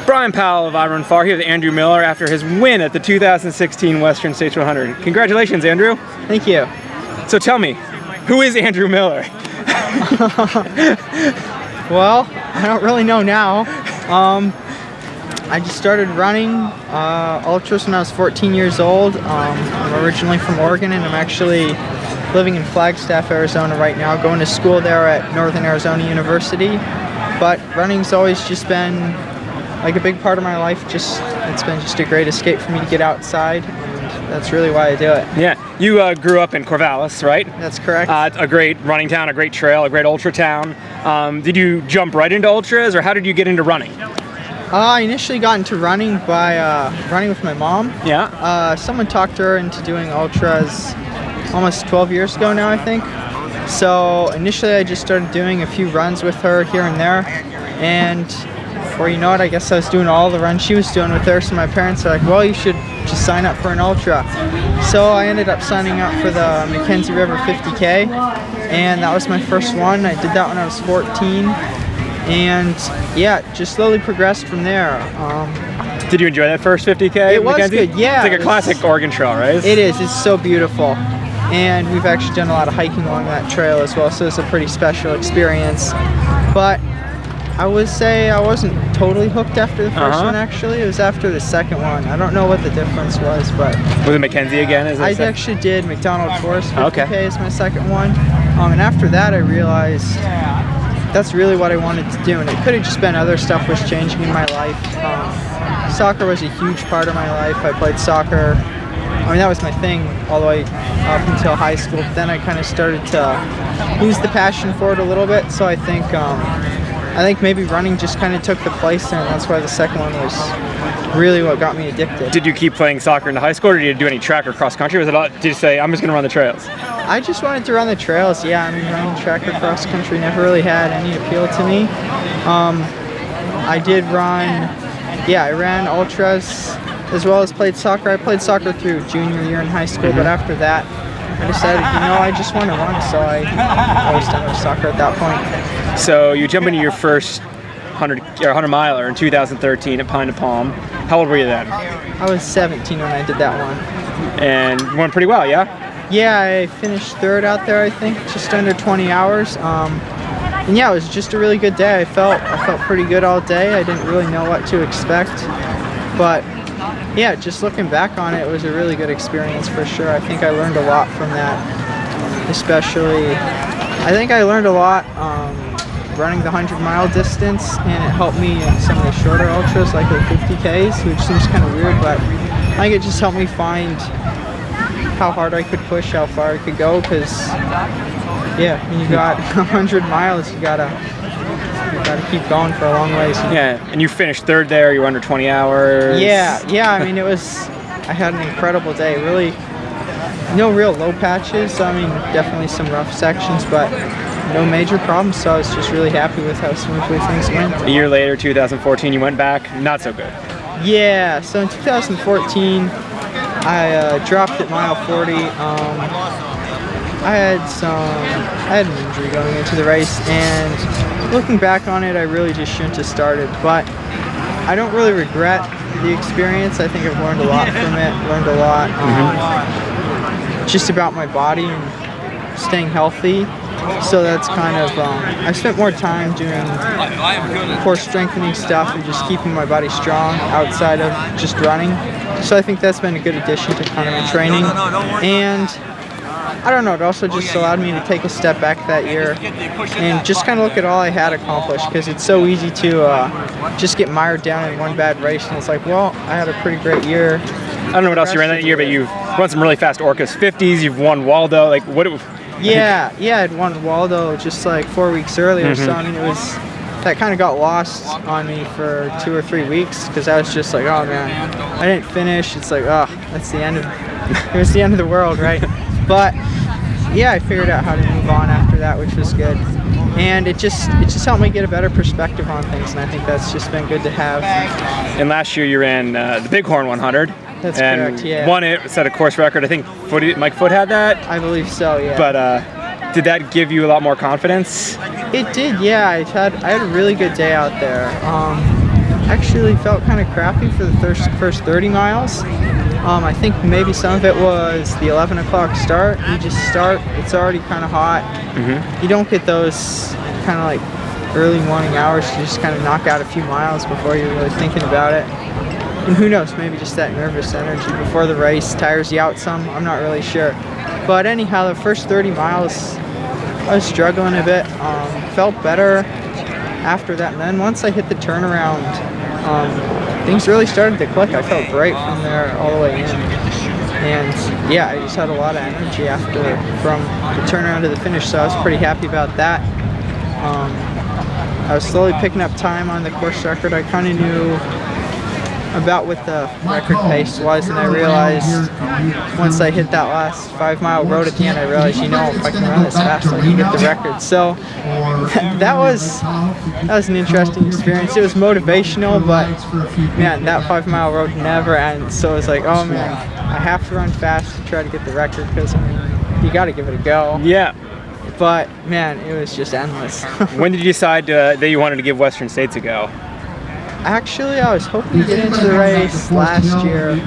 Brian Powell of iRunFar here with Andrew Miller after his win at the 2016 Western States 100. Congratulations, Andrew. Thank you. So tell me, who is Andrew Miller? Well, I don't really know now. I just started running ultras when I was 14 years old. I'm originally from Oregon, and I'm actually living in Flagstaff, Arizona right now, going to school there at Northern Arizona University. But running's always just been like a big part of my life. It's been just a great escape for me to get outside, and that's really why I do it. Yeah, you grew up in Corvallis, right? That's correct. A great running town, a great trail, a great ultra town. Did you jump right into ultras, or how did you get into running? I initially got into running by running with my mom. Yeah. Someone talked her into doing ultras almost 12 years ago now, I think. So initially I just started doing a few runs with her here and there, and before you know it, I guess I was doing all the runs she was doing with her, so my parents are like, well, you should just sign up for an ultra. So I ended up signing up for the Mackenzie River 50K, and that was my first one. I did that when I was 14, and yeah, just slowly progressed from there. Did you enjoy that first 50K? It was Mackenzie? good, yeah. It's like a classic Oregon trail, right? It is, it's so beautiful. And we've actually done a lot of hiking along that trail as well, so it's a pretty special experience. But I would say I wasn't totally hooked after the first one, actually. It was after the second one. I don't know what the difference was, but... Was it Mackenzie again? I actually did McDonald Forest 50K as my second one. And after that, I realized that's really what I wanted to do, and it could have just been other stuff was changing in my life. Soccer was a huge part of my life. I played soccer. I mean, that was my thing all the way up until high school. But then I kind of started to lose the passion for it a little bit. So I think maybe running just kind of took the place, and that's why the second one was really what got me addicted. Did you keep playing soccer into high school, or did you do any track or cross country? Did you say, I'm just going to run the trails? I just wanted to run the trails, yeah. I mean, running track or cross country never really had any appeal to me. I did run, I ran ultras as well as played soccer. I played soccer through junior year in high school, but after that, I decided, I just want to run, so I always done with soccer at that point. So you jump into your first 100 miler in 2013 at Pine to Palm. How old were you then? I was 17 when I did that one. And went pretty well, yeah? Yeah, I finished third out there, I think, just under 20 hours. And yeah, it was just a really good day. I felt pretty good all day. I didn't really know what to expect, but yeah, just looking back on it, it was a really good experience for sure. I think I learned a lot from that, especially, I think I learned a lot running the 100-mile distance, and it helped me in some of the shorter ultras like the 50Ks, which seems kind of weird, but I think it just helped me find how hard I could push, how far I could go, because when you got 100 miles, you gotta keep going for a long ways. Yeah, and you finished third there. You were under 20 hours. Yeah. I mean, I had an incredible day. Really, no real low patches. I mean, definitely some rough sections, but no major problems. So I was just really happy with how smoothly things went. A year later, 2014, you went back. Not so good. Yeah. So in 2014, I dropped at mile 40. I had an injury going into the race, and looking back on it, I really just shouldn't have started, but I don't really regret the experience. I think I've learned a lot from it, learned a lot just about my body and staying healthy. So that's kind of, I spent more time doing core strengthening stuff and just keeping my body strong outside of just running. So I think that's been a good addition to kind of my training. And I don't know, it also just allowed me to take a step back that year and just kind of look at all I had accomplished, because it's so easy to just get mired down in one bad race, and it's like, well, I had a pretty great year. I don't know what else you ran that year, but you've run some really fast Orcas 50s, you've won Waldo, like what? Yeah, I'd won Waldo just like 4 weeks earlier, so I mean, that kind of got lost on me for 2 or 3 weeks, because I was just like, oh man, I didn't finish. It's like, oh, that's the end of, it was the end of the world, right? But yeah, I figured out how to move on after that, which was good. And it just helped me get a better perspective on things, and I think that's just been good to have. And last year you ran the Bighorn 100. That's and correct, yeah. Won it, set a course record. I think Mike Foote had that. I believe so, yeah. But did that give you a lot more confidence? It did, yeah. I had a really good day out there. Actually felt kind of crappy for the first 30 miles. I think maybe some of it was the 11 o'clock start. You just start, it's already kind of hot. You don't get those kind of like early morning hours to just kind of knock out a few miles before you're really thinking about it. And who knows, maybe just that nervous energy before the race tires you out some. I'm not really sure. But anyhow, the first 30 miles, I was struggling a bit. Felt better after that. And then once I hit the turnaround, things really started to click. I felt great from there all the way in. And yeah, I just had a lot of energy from the turnaround to the finish, so I was pretty happy about that. I was slowly picking up time on the course record. I kind of knew about what the record pace was, and I realized once I hit that last 5 mile road at the end, I realized, if I can run this fast, I can get the record. So that was an interesting experience. It was motivational, but man, that 5 mile road never ends. So it was like, oh man, I have to run fast to try to get the record, because you got to give it a go. Yeah. But man, it was just endless. When did you decide that you wanted to give Western States a go? Actually, I was hoping to get into the race last year.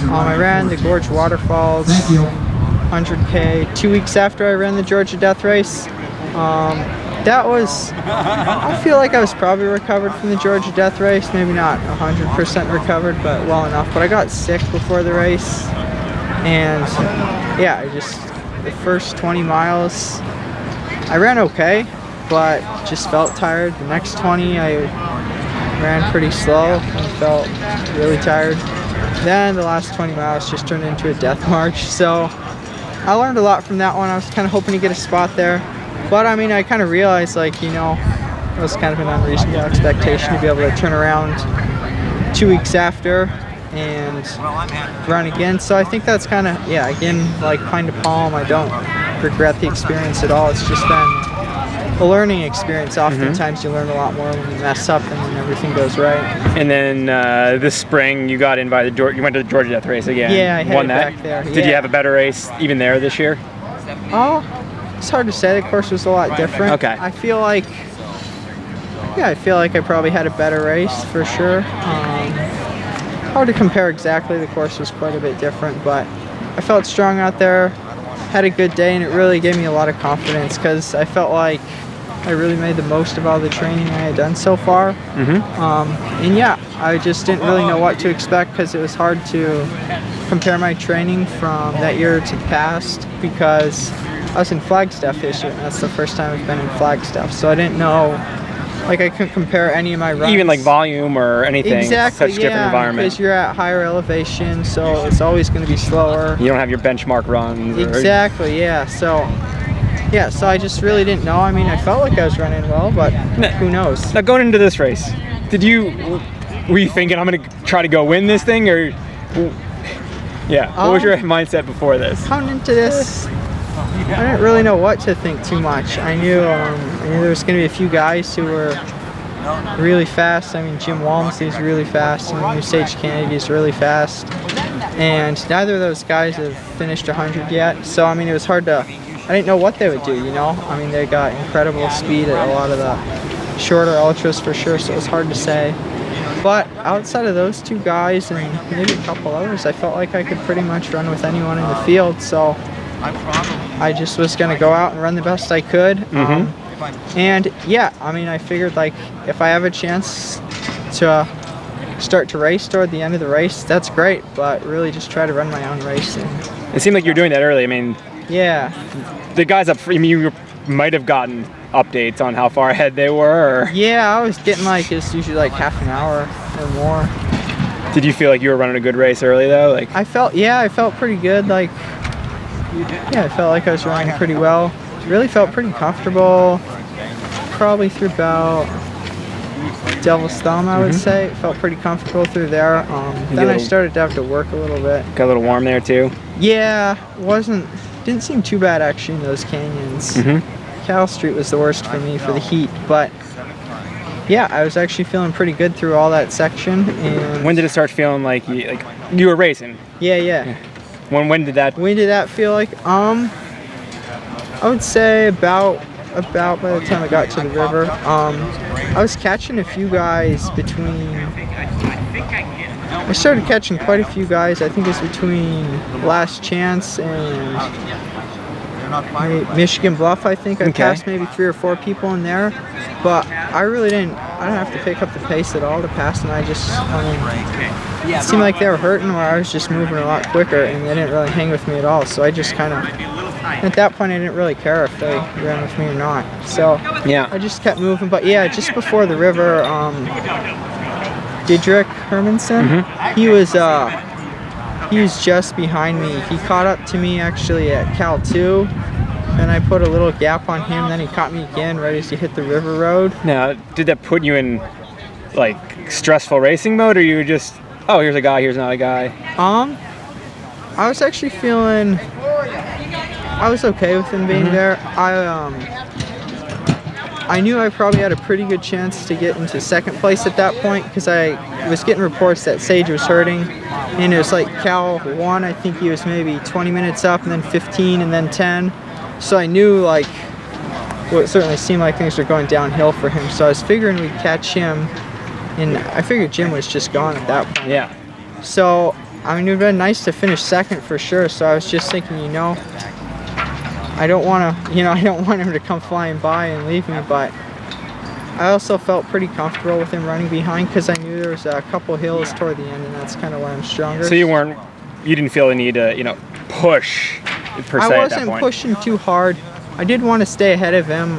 I ran the Gorge Waterfalls 100K 2 weeks after I ran the Georgia Death Race. I feel like I was probably recovered from the Georgia Death Race. Maybe not 100% recovered, but well enough. But I got sick before the race. And yeah, the first 20 miles, I ran okay, but just felt tired. The next 20, I ran pretty slow and felt really tired. Then the last 20 miles just turned into a death march. So I learned a lot from that one. I was kind of hoping to get a spot there. But I mean, I kind of realized, it was kind of an unreasonable expectation to be able to turn around 2 weeks after and run again. So I think that's kind of, again, like Pine to Palm, I don't regret the experience at all. It's just been a learning experience. Oftentimes you learn a lot more when you mess up and when everything goes right. And then this spring you got in by you went to the Georgia Death Race again. Yeah, I won headed that. back there. Did you have a better race even there this year? Oh, it's hard to say. The course was a lot different. Okay. I feel like I probably had a better race for sure. Hard to compare exactly. The course was quite a bit different, but I felt strong out there, had a good day, and it really gave me a lot of confidence because I felt like I really made the most of all the training I had done so far. And yeah, I just didn't really know what to expect because it was hard to compare my training from that year to the past because I was in Flagstaff this year, and that's the first time I've been in Flagstaff. So I didn't know, I couldn't compare any of my runs. Even like volume or anything. Exactly, Such different environment. Because you're at higher elevation, so it's always going to be slower. You don't have your benchmark runs. Exactly, yeah. So I just really didn't know. I mean, I felt like I was running well, but who knows? Now going into this race, were you thinking I'm going to try to go win this thing, or what was your mindset before this? Coming into this, I didn't really know what to think too much. I knew there was going to be a few guys who were really fast. I mean, Jim Walmsley's really fast, and Usage Kennedy's really fast. And neither of those guys have finished 100 yet. So, I mean, it was hard to, I didn't know what they would do, I mean, they got incredible speed at a lot of the shorter ultras for sure, so it was hard to say. But outside of those two guys and maybe a couple others, I felt like I could pretty much run with anyone in the field. So I just was going to go out and run the best I could. And yeah, I mean, I figured if I have a chance to start to race toward the end of the race, that's great, but really just try to run my own race. It seemed like you were doing that early. I mean, yeah. The guys up, you might have gotten updates on how far ahead they were. Or? Yeah, I was getting it's usually half an hour or more. Did you feel like you were running a good race early though? I felt pretty good. I felt like I was running pretty well. Really felt pretty comfortable. Probably through about Devil's Thumb, I would say. It felt pretty comfortable through there. Then I started to have to work a little bit. Got a little warm there too? Yeah, didn't seem too bad actually in those canyons. Cal Street was the worst for me for the heat, but yeah, I was actually feeling pretty good through all that section. And when did it start feeling like you were racing? Yeah. When did that? When did that feel like? I would say about by the time I got to the river. I was catching a few guys between. I started catching quite a few guys. I think it's between Last Chance and Michigan Bluff. I think I passed maybe 3 or 4 people in there, but I really didn't. I didn't have to pick up the pace at all to pass, and I just it seemed like they were hurting, or I was just moving a lot quicker, and they didn't really hang with me at all. So I just kind of. At that point, I didn't really care if they ran with me or not. So Yeah. I just kept moving. But yeah, just before the river, Didrik Hermanson, he was just behind me. He caught up to me actually at Cal 2. Then I put a little gap on him. Then he caught me again right as he hit the river road. Now, did that put you in like stressful racing mode, or you were just, oh, here's a guy, here's another guy? I was actually feeling. I was okay with him being there. I knew I probably had a pretty good chance to get into second place at that point because I was getting reports that Sage was hurting, and it was like Cal 1, I think he was maybe 20 minutes up, and then 15, and then 10. So I knew like, well, it certainly seemed like things were going downhill for him. So I was figuring we'd catch him, and I figured Jim was just gone at that point. Yeah. So I mean, it would have been nice to finish second for sure. So I was just thinking, I don't want to, I don't want him to come flying by and leave me, but I also felt pretty comfortable with him running behind because I knew there was a couple hills toward the end, and that's kind of where I'm stronger. So you didn't feel the need to, push per se at that point? I wasn't pushing too hard. I did want to stay ahead of him,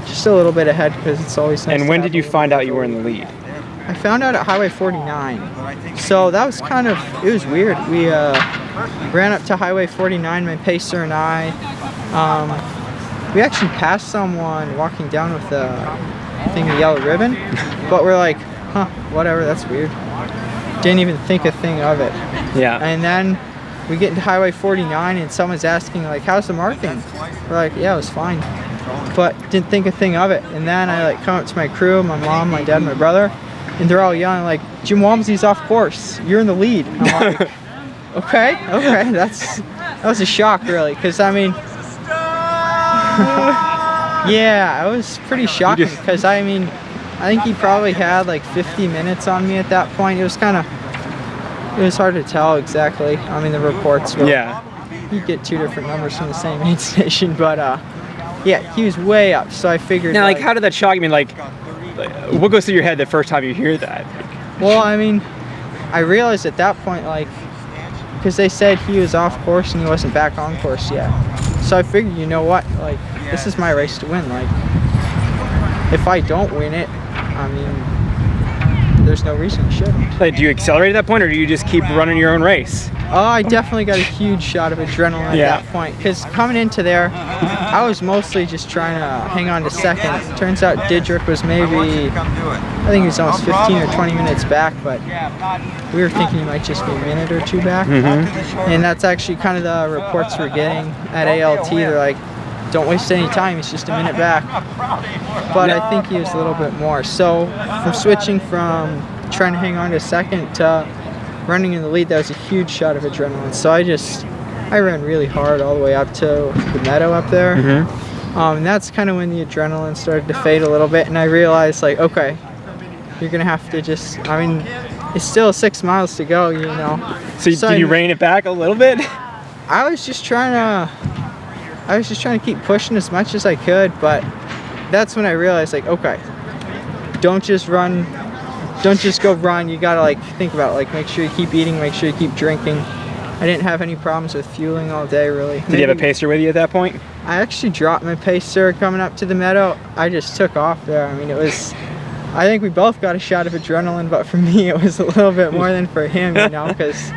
just a little bit ahead because it's always nice. And when did you find out you were in the lead? I found out at Highway 49. So that was it was weird. We ran up to Highway 49, my pacer and I. We actually passed someone walking down with a thing of yellow ribbon, but we're like, whatever, that's weird. Didn't even think a thing of it. Yeah. And then we get into Highway 49 and someone's asking like, how's the marking? We're like, yeah, it was fine. But didn't think a thing of it. And then I come up to my crew, my mom, my dad, my brother, and they're all yelling like, Jim Walmsley's off course. You're in the lead. And I'm like, okay. That was a shock really, because I mean, yeah, I was pretty shocking because I think he probably had like 50 minutes on me at that point. It was hard to tell exactly. I mean, the reports were, you get 2 different numbers from the same aid station, but yeah, he was way up. So I figured. Now, how did that shock you? What goes through your head the first time you hear that? Well, I realized at that point, because they said he was off course and he wasn't back on course yet. So I figured, you know what, this is my race to win. If I don't win it, there's no reason I shouldn't. Do you accelerate at that point, or do you just keep running your own race? Oh, I definitely got a huge shot of adrenaline at that point. Because coming into there, I was mostly just trying to hang on to second. Turns out Didrik was maybe, I think he was almost 15 or 20 minutes back, but we were thinking he might just be a minute or 2 back. And that's actually kind of the reports we're getting at ALT. They're like, don't waste any time, he's just a minute back. But I think he was a little bit more. So from switching from trying to hang on to second to running in the lead, that was a huge shot of adrenaline. So I ran really hard all the way up to the meadow up there. And that's kind of when the adrenaline started to fade a little bit, and I realized okay, you're gonna have to just, it's still 6 miles to go, So did you rein it back a little bit? I was just trying to keep pushing as much as I could, but that's when I realized okay, don't just go run, you gotta think about make sure you keep eating, make sure you keep drinking. I didn't have any problems with fueling all day really. Did you have a pacer with you at that point? I actually dropped my pacer coming up to the meadow. I just took off there. I think we both got a shot of adrenaline, but for me it was a little bit more than for him, because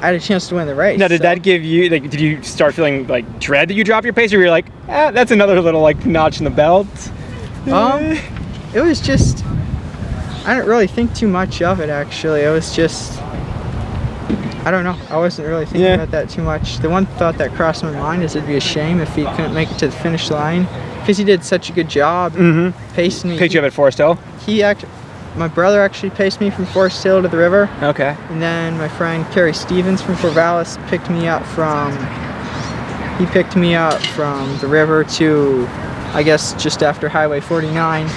I had a chance to win the race. Now, did that give you, did you start feeling dread that you drop your pacer? Or you're like, that's another little notch in the belt? It was just, I didn't really think too much of it actually. It was just, I don't know. I wasn't really thinking about that too much. The one thought that crossed my mind is it'd be a shame if he couldn't make it to the finish line, because he did such a good job pacing me. Picked you up at Forest Hill? My brother actually paced me from Forest Hill to the river. Okay. And then my friend Kerry Stevens from Corvallis picked me up from, He picked me up from the river to, I guess, just after Highway 49.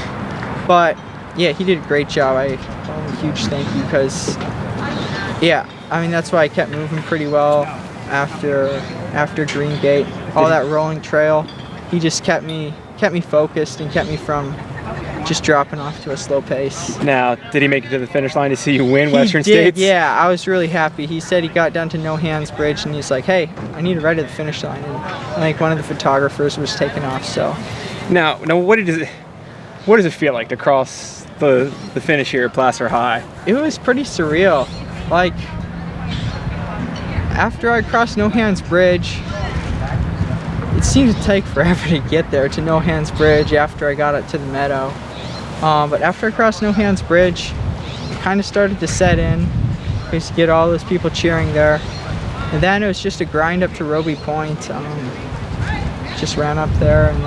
But yeah, he did a great job. I owe him a huge thank you because, yeah, I mean, that's why I kept moving pretty well after Green Gate. All that rolling trail, he just kept me focused and kept me from just dropping off to a slow pace. Now, did he make it to the finish line to see you win Western He did, States? yeah. I was really happy. He said he got down to No Hands Bridge and he's like, hey, I need to ride to the finish line. And I think one of the photographers was taking off, so. Now, what does it feel like to cross the finish here at Placer High? It was pretty surreal. Like, after I crossed No Hands Bridge, it seemed to take forever to get there to No Hands Bridge after I got up to the meadow. But after I crossed No Hands Bridge, it kind of started to set in. I used to get all those people cheering there. And then it was just a grind up to Roby Point. Just ran up there, and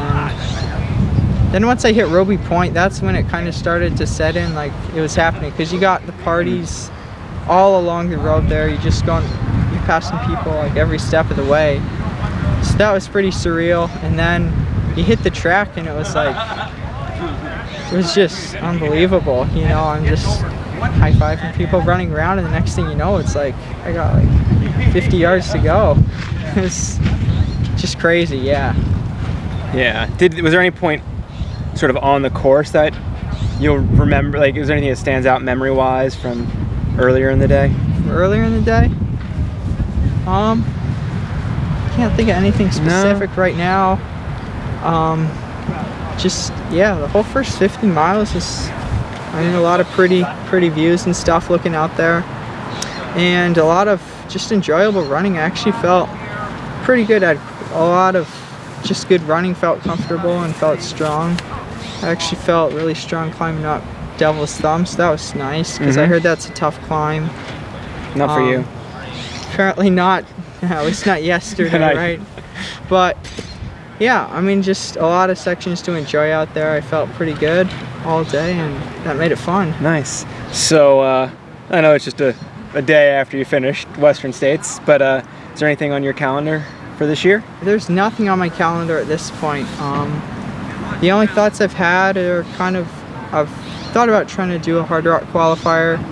then once I hit Roby Point, that's when it kind of started to set in, like it was happening. Because you got the parties all along the road there. You're passing people like every step of the way. So that was pretty surreal. And then you hit the track and it was just unbelievable. You know, I'm just high-fiving people running around, and the next thing you know, it's like I got like 50 yards to go. It's just crazy, yeah. Yeah. Was there any point sort of on the course that you'll remember, like, is there anything that stands out memory-wise from earlier in the day? Earlier in the day? Can't think of anything specific right now. Just, yeah, the whole first 50 miles is, I mean, a lot of pretty views and stuff looking out there. And a lot of just enjoyable running. I actually felt pretty good at a lot of just good running, felt comfortable and felt strong. I actually felt really strong climbing up Devil's Thumb, so that was nice because I heard that's a tough climb. Not for you. Apparently not. At least not yesterday, right? But yeah, I mean, just a lot of sections to enjoy out there. I felt pretty good all day, and that made it fun. Nice. So I know it's just a day after you finished Western States, but is there anything on your calendar for this year? There's nothing on my calendar at this point. The only thoughts I've had are I've thought about trying to do a Hard Rock qualifier.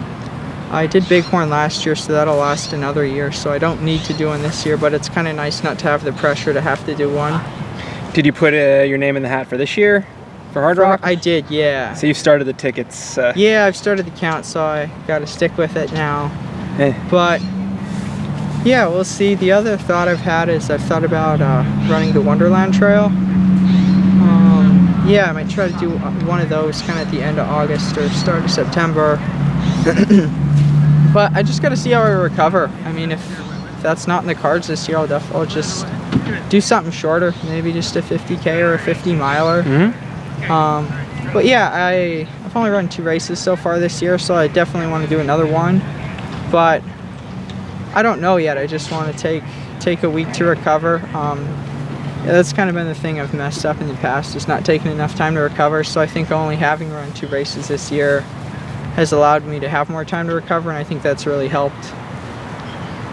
I did Bighorn last year, so that'll last another year, so I don't need to do one this year, but it's kind of nice not to have the pressure to have to do one. Did you put your name in the hat for this year for Hard Rock? I did, yeah. So you've started the tickets? Yeah, I've started the count, so I got to stick with it now. But yeah, we'll see. The other thought I've had is I've thought about running the Wonderland Trail. Yeah, I might try to do one of those kind of at the end of August or start of September. But I just got to see how I recover. I mean, if that's not in the cards this year, I'll just do something shorter, maybe just a 50K or a 50 miler. But yeah, I've only run 2 races so far this year, so I definitely want to do another one. But I don't know yet. I just want to take a week to recover. Yeah, that's kind of been the thing I've messed up in the past, is not taking enough time to recover. So I think only having run 2 races this year has allowed me to have more time to recover, and I think that's really helped.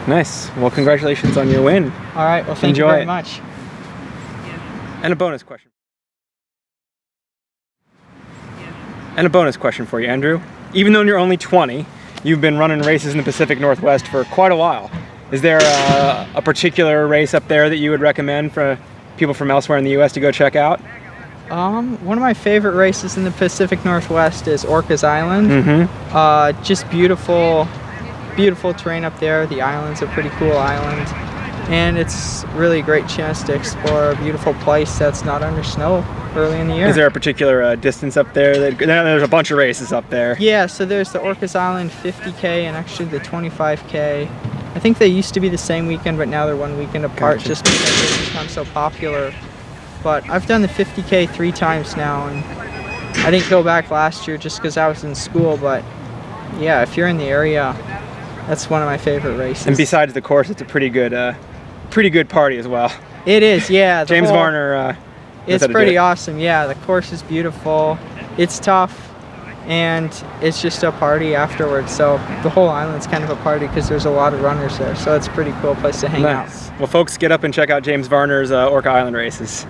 Nice. Well, congratulations on your win. All right. Well, thank you very much. And a bonus question. And a bonus question for you, Andrew. Even though you're only 20, you've been running races in the Pacific Northwest for quite a while. Is there a particular race up there that you would recommend for people from elsewhere in the U.S. to go check out? One of my favorite races in the Pacific Northwest is Orcas Island. Just beautiful terrain up there. The island's a pretty cool island, and it's really a great chance to explore a beautiful place that's not under snow early in the year. Is there a particular distance up there? There's a bunch of races up there. Yeah, so there's the Orcas Island 50K and actually the 25K. I think they used to be the same weekend, but now they're 1 weekend apart. Gotcha. Just because they've become so popular. But I've done the 50K 3 times now, and I didn't go back last year just because I was in school. But yeah, if you're in the area, that's one of my favorite races. And besides the course, it's a pretty good party as well. It is, yeah. James Varner. It's pretty awesome. Yeah, the course is beautiful. It's tough. and it's just a party afterwards. So the whole island's kind of a party because there's a lot of runners there. So it's a pretty cool place to hang out. Nice. Well, folks, get up and check out James Varner's Orca Island races.